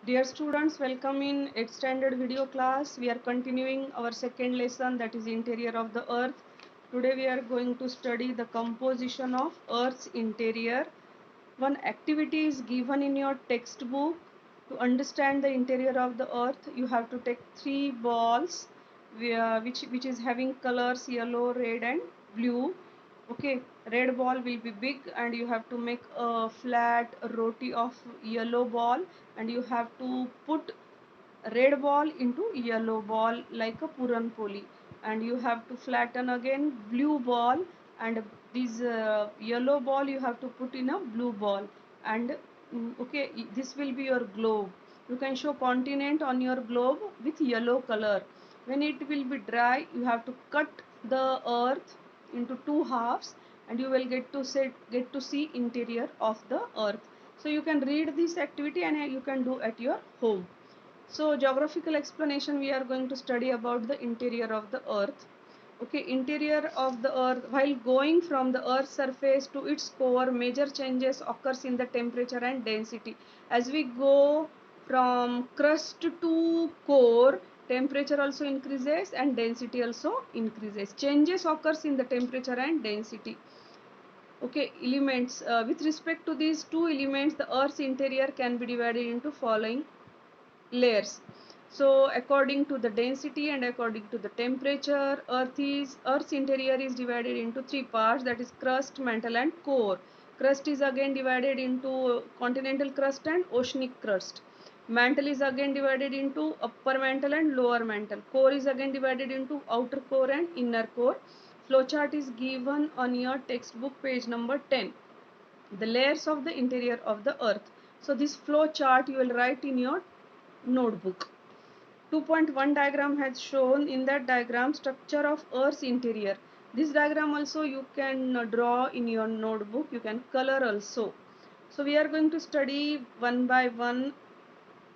Dear students, welcome in 8th standard video class. We are continuing our second lesson, that is interior of the earth. Today we are going to study the composition of earth's interior. One activity is given in your textbook. To understand the interior of the earth, you have to take three balls which is having colors yellow, red and blue. Okay, red ball will be big and you have to make a flat roti of yellow ball, and you have to put red ball into yellow ball like a puran poli, and you have to flatten again blue ball, and this yellow ball you have to put in a blue ball, and okay, this will be your globe. You can show continent on your globe with yellow color. When it will be dry, you have to cut the earth into two halves, and you will get to see interior of the earth. So you can read this activity and you can do at your home. So geographical explanation, we are going to study about the interior of the earth. Okay, interior of the earth. While going from the earth's surface to its core, major changes occurs in the temperature and density. As we go from crust to core, temperature also increases and density also increases. Changes occurs in the temperature and density. Okay, elements. With respect to these two elements, the earth's interior can be divided into following layers. So according to the density and according to the temperature, earth's interior is divided into three parts, that is crust, mantle and core. Crust is again divided into continental crust and oceanic crust. Mantle is again divided into upper mantle and lower mantle. Core is again divided into outer core and inner core. Flowchart is given on your textbook page number 10. The layers of the interior of the earth. So this flow chart you will write in your notebook. 2.1 diagram has shown. In that diagram, structure of earth's interior. This diagram also you can draw in your notebook. You can color also. So we are going to study one by one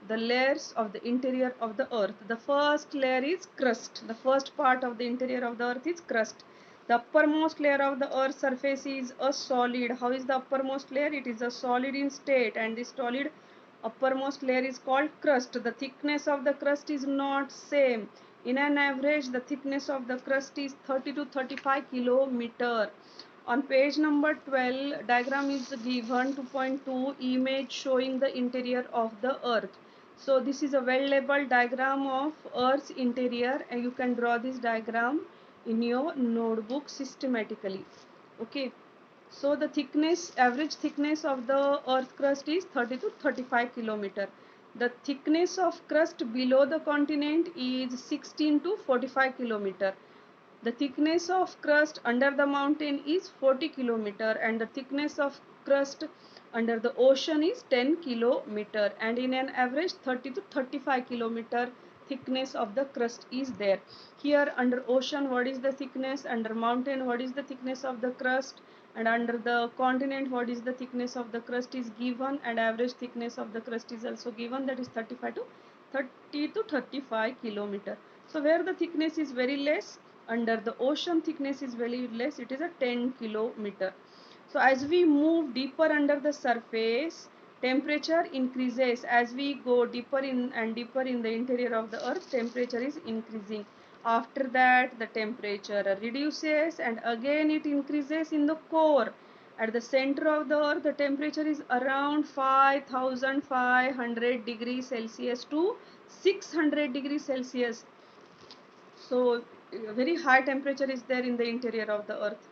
the layers of the interior of the earth. The first layer is crust. The first part of the interior of the earth is crust. The uppermost layer of the earth's surface is a solid. How is the uppermost layer? It is a solid in state, and this solid uppermost layer is called crust. The thickness of the crust is not same. In an average, the thickness of the crust is 30 to 35 kilometer. On page number 12, diagram is given. 2.2 image showing the interior of the earth. So this is a well labeled diagram of earth's interior, and you can draw this diagram in your notebook systematically. Okay, so the thickness, average thickness of the earth crust is 30 to 35 kilometer. The thickness of crust below the continent is 16 to 45 kilometer. The thickness of crust under the mountain is 40 kilometer, and the thickness of crust under the ocean is 10 kilometer, and in an average 30 to 35 kilometer thickness of the crust is there. Here under ocean, what is the thickness? Under mountain, what is the thickness of the crust? And under the continent, what is the thickness of the crust is given, and average thickness of the crust is also given, that is 30 to 35 kilometer. So where the thickness is very less, under the ocean thickness is very less, it is a 10 kilometer. So as we move deeper under the surface, temperature increases. As we go deeper in and deeper in the interior of the earth, temperature is increasing. After that, the temperature reduces and again it increases in the core. At the center of the earth, the temperature is around 5500 degrees Celsius to 600 degrees Celsius. So a very high temperature is there in the interior of the earth.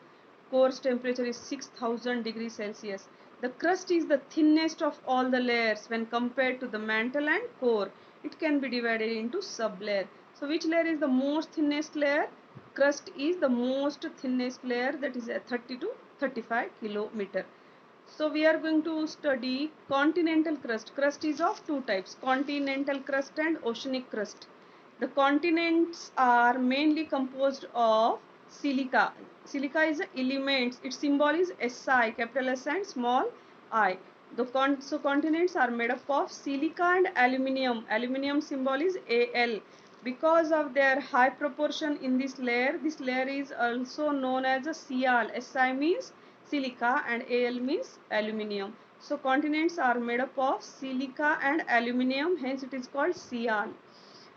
Core's temperature is 6000 degrees Celsius. The crust is the thinnest of all the layers when compared to the mantle and core. It can be divided into sub-layer. So which layer is the most thinnest layer? Crust is the most thinnest layer, that is 30 to 35 kilometer. So we are going to study continental crust. Crust is of two types, continental crust and oceanic crust. The continents are mainly composed of silica. Silica is an element. Its symbol is Si, capital S and small I. So continents are made up of silica and aluminium. Aluminium symbol is Al. Because of their high proportion in this layer is also known as a Sial. Si means silica and Al means aluminium. So continents are made up of silica and aluminium, hence it is called sial.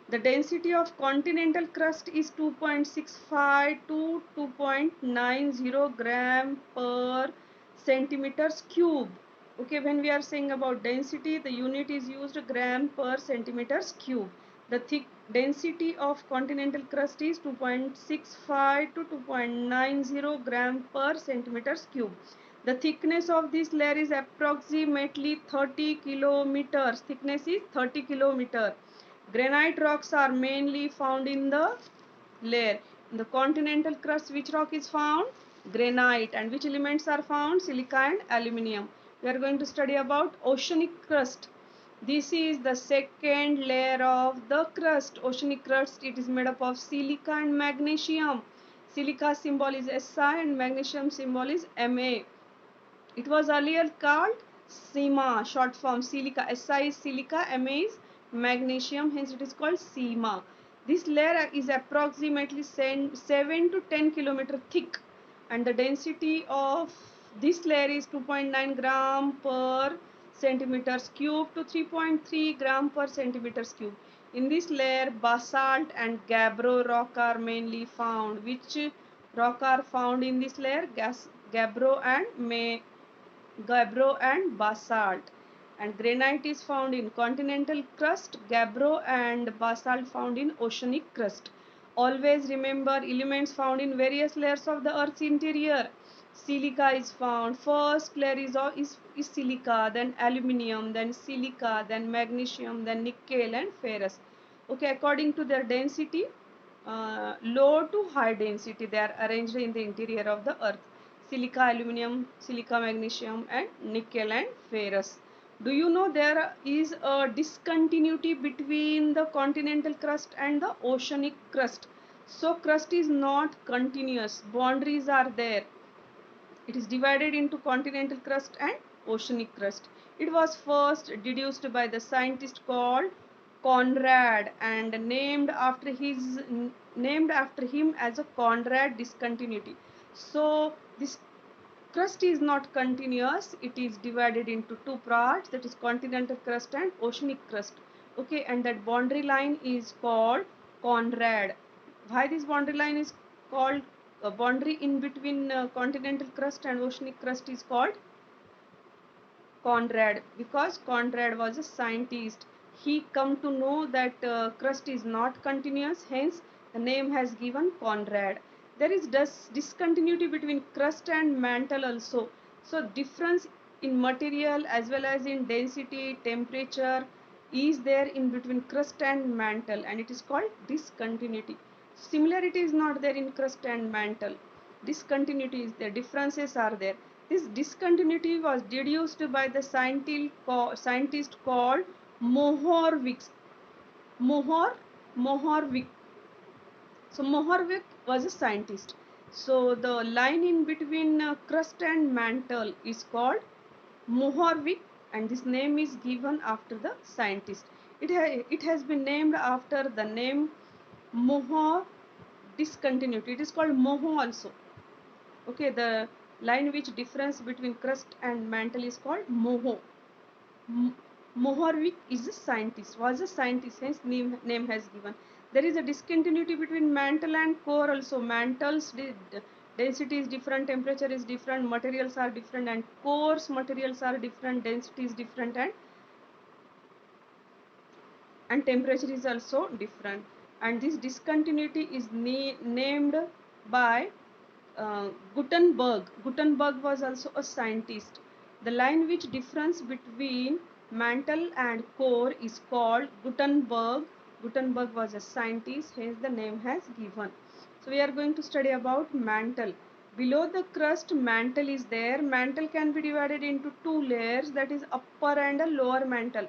The density of continental crust is 2.65 to 2.90 gram per centimeters cube. Okay, when we are saying about density, the unit is used gram per centimeters cube. The thick density of continental crust is 2.65 to 2.90 gram per centimeters cube. The thickness of this layer is approximately 30 kilometers. Thickness is 30 kilometer. Granite rocks are mainly found in the layer. In the continental crust, which rock is found? Granite. And which elements are found? Silica and aluminium. We are going to study about oceanic crust. This is the second layer of the crust. Oceanic crust, it is made up of silica and magnesium. Silica symbol is Si and magnesium symbol is Ma. It was earlier called SEMA, short form silica. Si is silica, Ma is magnesium, hence it is called SEMA. This layer is approximately 7 to 10 kilometer thick, and the density of this layer is 2.9 gram per centimeters cube to 3.3 gram per centimeters cube. In this layer, basalt and gabbro rock are mainly found. Which rock are found in this layer? Gabbro and basalt. And granite is found in continental crust, gabbro and basalt found in oceanic crust. Always remember elements found in various layers of the earth's interior. Silica is found. First layer is silica, then aluminium, then silica, then magnesium, then nickel and ferrous. Okay, according to their density, low to high density, they are arranged in the interior of the earth. Silica, aluminium, silica, magnesium and nickel and ferrous. Do you know there is a discontinuity between the continental crust and the oceanic crust? So crust is not continuous, boundaries are there. It is divided into continental crust and oceanic crust. It was first deduced by the scientist called Conrad and named after him as a Conrad discontinuity. So this crust is not continuous, it is divided into two parts, that is continental crust and oceanic crust. Okay, and that boundary line is called Conrad. Why this boundary line is called boundary in between continental crust and oceanic crust is called Conrad? Because Conrad was a scientist. He come to know that crust is not continuous, hence the name has given Conrad. There is discontinuity between crust and mantle also. So difference in material as well as in density, temperature is there in between crust and mantle, and it is called discontinuity. Similarity is not there in crust and mantle. Discontinuity is there, differences are there. This discontinuity was deduced by the scientist called Mohorovicic. Mohorovicic. So Mohorovicic was a scientist. So the line in between crust and mantle is called Mohorovicic, and this name is given after the scientist. It has been named after the name Moho discontinuity. It is called Moho also. Okay, the line which difference between crust and mantle is called Moho. Mohorovicic is a scientist, was a scientist, hence name has given. There is a discontinuity between mantle and core also. Mantles density is different, temperature is different, materials are different, and core's materials are different, density is different, and temperature is also different. And this discontinuity is named by Gutenberg. Gutenberg was also a scientist. The line which difference between mantle and core is called Gutenberg. Gutenberg was a scientist, hence the name has given. So we are going to study about mantle. Below the crust, mantle is there. Mantle can be divided into two layers, that is upper and a lower mantle.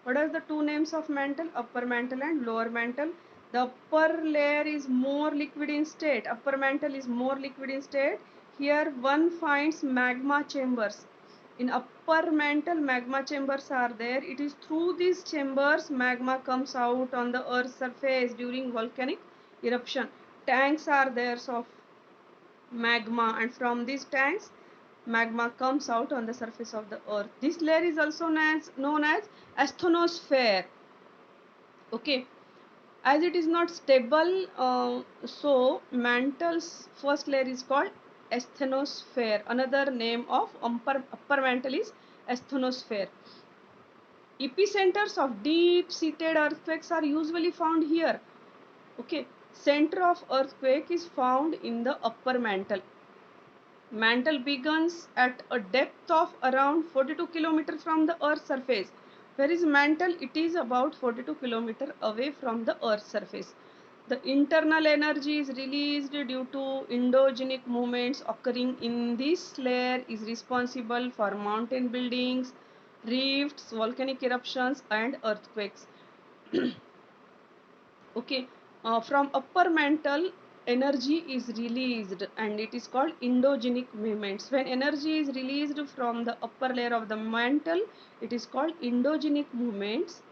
What are the two names of mantle? Upper mantle and lower mantle. The upper layer is more liquid in state. Upper mantle is more liquid in state. Here one finds magma chambers. In upper mantle, magma chambers are there. It is through these chambers magma comes out on the earth's surface during volcanic eruption. Tanks are there of magma, and from these tanks magma comes out on the surface of the earth. This layer is also known as asthenosphere. Okay, as it is not stable, so mantle's first layer is called asthenosphere. Another name of upper mantle is asthenosphere. Epicenters of deep-seated earthquakes are usually found here. Okay, center of earthquake is found in the upper mantle. Mantle begins at a depth of around 42 km from the earth's surface. Where is mantle? It is about 42 km away from the earth's surface. The internal energy is released due to endogenic movements occurring in this layer is responsible for mountain buildings, rifts, volcanic eruptions and earthquakes. Okay, from upper mantle energy is released and it is called endogenic movements. When energy is released from the upper layer of the mantle, it is called endogenic movements,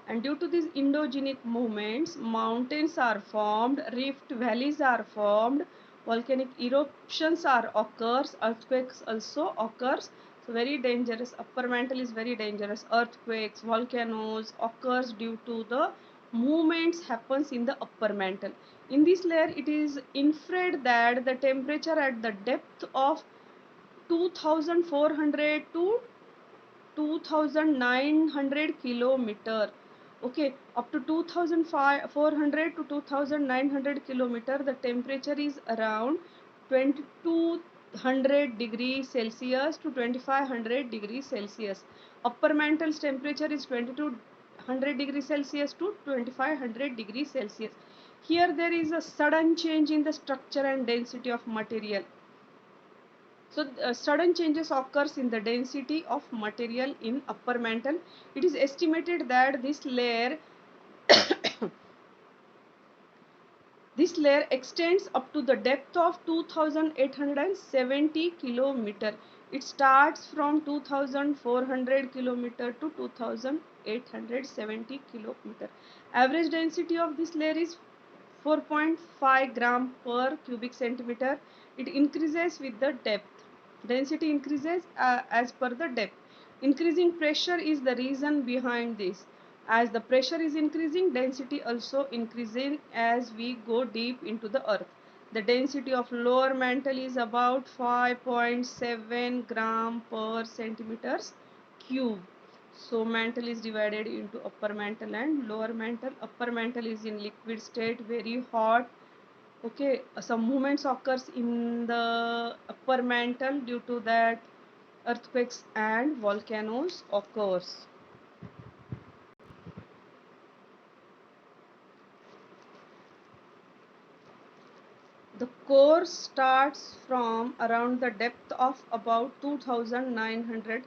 and due to these endogenic movements, mountains are formed, rift valleys are formed, volcanic eruptions are occurs, earthquakes also occurs. So very dangerous, upper mantle is very dangerous. Earthquakes, volcanoes occurs due to the movements happens in the upper mantle. In this layer, it is inferred that the temperature at the depth of 2400 to 2900 kilometer, okay, up to 2400 to 2900 kilometer, the temperature is around 2200 degrees Celsius to 2500 degrees Celsius. Upper mantle's temperature is 2200 degrees Celsius to 2500 degrees Celsius. Here there is a sudden change in the structure and density of material. So sudden changes occurs in the density of material in upper mantle. It is estimated that this layer this layer extends up to the depth of 2870 kilometer. It starts from 2400 kilometer to 2870 kilometer. Average density of this layer is 4.5 gram per cubic centimeter. It increases with the depth. Density increases as per the depth. Increasing pressure is the reason behind this. As the pressure is increasing, density also increasing as we go deep into the earth. The density of lower mantle is about 5.7 gram per centimeters cube. So mantle is divided into upper mantle and lower mantle. Upper mantle is in liquid state, very hot. Okay, some movements occurs in the upper mantle, due to that earthquakes and volcanoes occurs. The core starts from around the depth of about 2900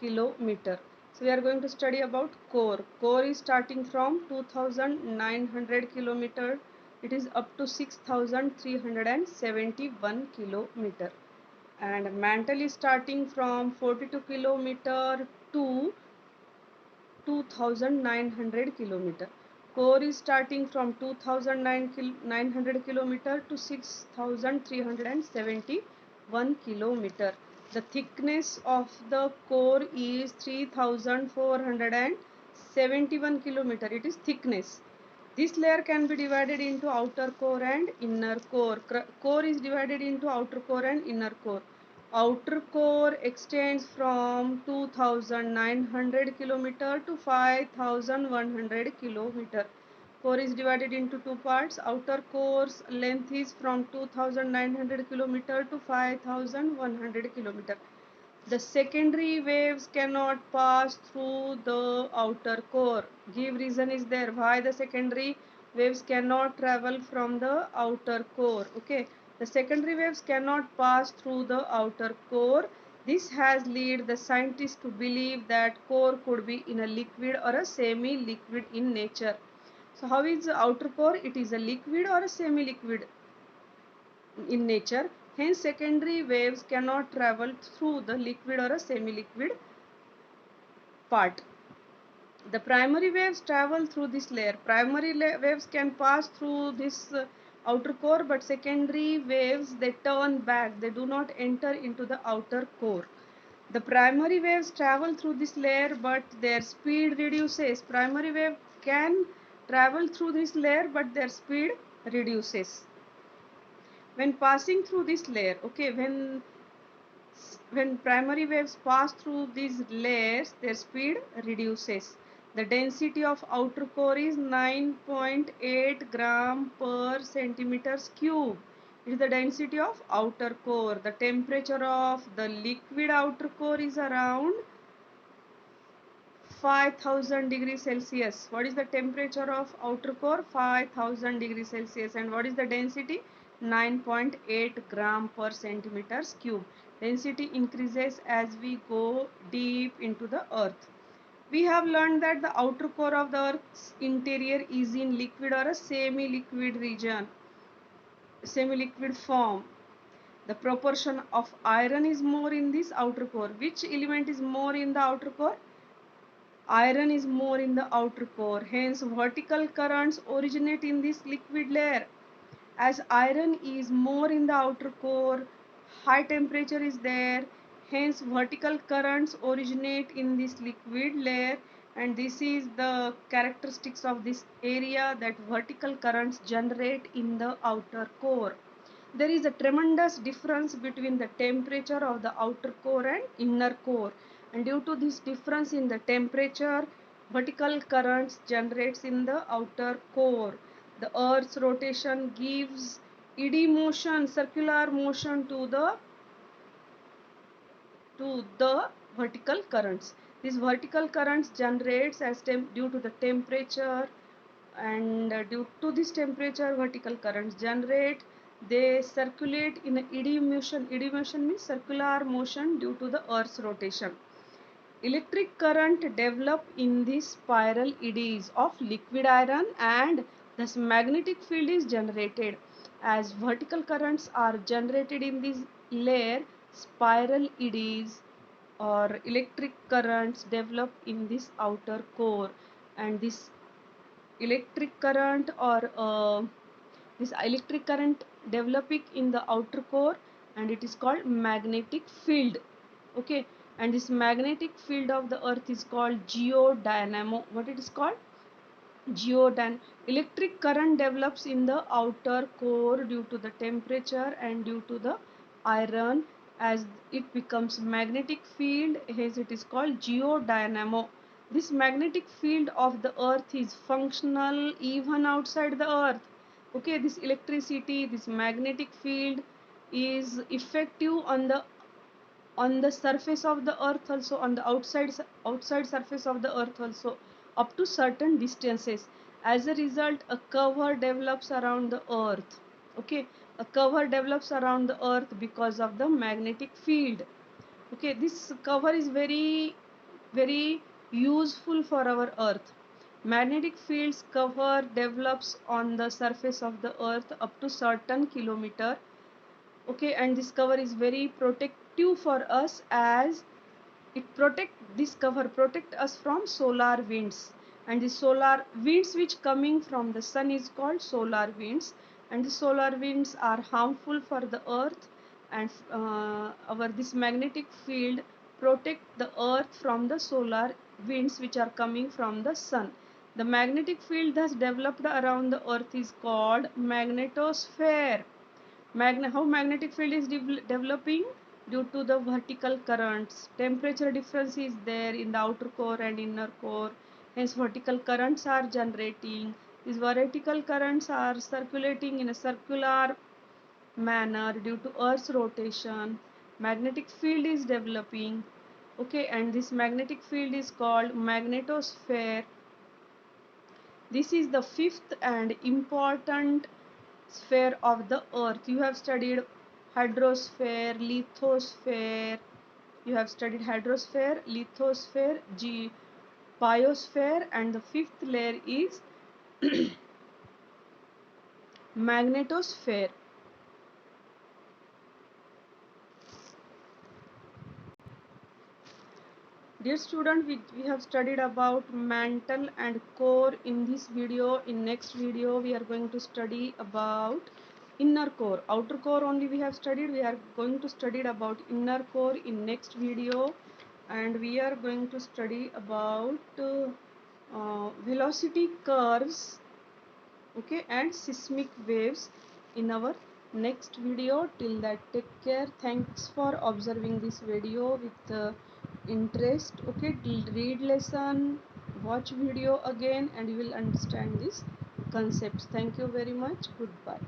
kilometer. So we are going to study about core. Core is starting from 2900 kilometer. It is up to 6371 kilometer. And mantle is starting from 42 kilometer to 2900 kilometer. Core is starting from 2900 kilometer to 6371 kilometer. The thickness of the core is 3471 kilometer. It is thickness. This layer can be divided into outer core and inner core. Core is divided into outer core and inner core. Outer core extends from 2900 km to 5100 km. Core is divided into two parts. Outer core's length is from 2900 km to 5100 km. The secondary waves cannot pass through the outer core. Give reason is there why the secondary waves cannot travel from the outer core. Okay, the secondary waves cannot pass through the outer core. This has led the scientists to believe that core could be in a liquid or a semi-liquid in nature. So how is the outer core? It is a liquid or a semi-liquid in nature. Hence, secondary waves cannot travel through the liquid or a semi-liquid part. The primary waves travel through this layer. Primary waves can pass through this outer core, but secondary waves, they turn back, they do not enter into the outer core. The primary waves travel through this layer, but their speed reduces. Primary wave can travel through this layer, but their speed reduces when passing through this layer. Okay, when primary waves pass through these layers, their speed reduces. The density of outer core is 9.8 gram per centimeters cube. It is the density of outer core. The temperature of the liquid outer core is around 5000 degrees Celsius. What is the temperature of outer core? 5000 degrees Celsius. And what is the density? 9.8 gram per centimeters cube. Density increases as we go deep into the earth. We have learned that the outer core of the earth's interior is in liquid or a semi-liquid region, semi-liquid form. The proportion of iron is more in this outer core. Which element is more in the outer core? Iron is more in the outer core. Hence, vertical currents originate in this liquid layer. As iron is more in the outer core, high temperature is there. Hence, vertical currents originate in this liquid layer, and this is the characteristics of this area, that vertical currents generate in the outer core. There is a tremendous difference between the temperature of the outer core and inner core, and due to this difference in the temperature, vertical currents generates in the outer core. The earth's rotation gives eddy motion, circular motion to the vertical currents. These vertical currents generates as due to the temperature, and due to this temperature, vertical currents generate. They circulate in a eddy motion. Eddy motion means circular motion due to the earth's rotation. Electric current develop in the spiral eddies of liquid iron, and thus magnetic field is generated. As vertical currents are generated in this layer, spiral eddies or electric currents develop in this outer core, and electric current or this electric current developing in the outer core, and it is called magnetic field. Okay, and this magnetic field of the earth is called geodynamo. What it is called? Geodyn. Electric current develops in the outer core due to the temperature and due to the iron. As it becomes magnetic field, hence it is called geodynamo. This magnetic field of the earth is functional even outside the earth. Okay, this electricity, this magnetic field is effective on the surface of the earth also, on the outside surface of the earth also, up to certain distances. As a result, a cover develops around the earth. Okay, a cover develops around the earth because of the magnetic field. Okay, this cover is very useful for our earth. Magnetic fields cover develops on the surface of the earth up to certain kilometer. Okay, and this cover is very protective for us, as this cover protect us from solar winds, and the solar winds which coming from the sun is called solar winds, and the solar winds are harmful for the earth, and our this magnetic field protect the earth from the solar winds which are coming from the sun. The magnetic field thus developed around the earth is called magnetosphere. How magnetic field is developing? Due to the vertical currents. Temperature difference is there in the outer core and inner core. Hence vertical currents are generating. These vertical currents are circulating in a circular manner due to Earth's rotation. Magnetic field is developing. Okay, and this magnetic field is called magnetosphere. This is the fifth and important sphere of the earth. You have studied hydrosphere, lithosphere. You have studied hydrosphere, lithosphere, biosphere, and the fifth layer is magnetosphere. Dear student, we have studied about mantle and core in this video. In next video we are going to study about inner core. Outer core only we have studied. We are going to study about inner core in next video, and we are going to study about velocity curves, okay, and seismic waves in our next video. Till that, take care. Thanks for observing this video with interest. Okay, read lesson, watch video again, and you will understand these concepts. Thank you very much. Goodbye.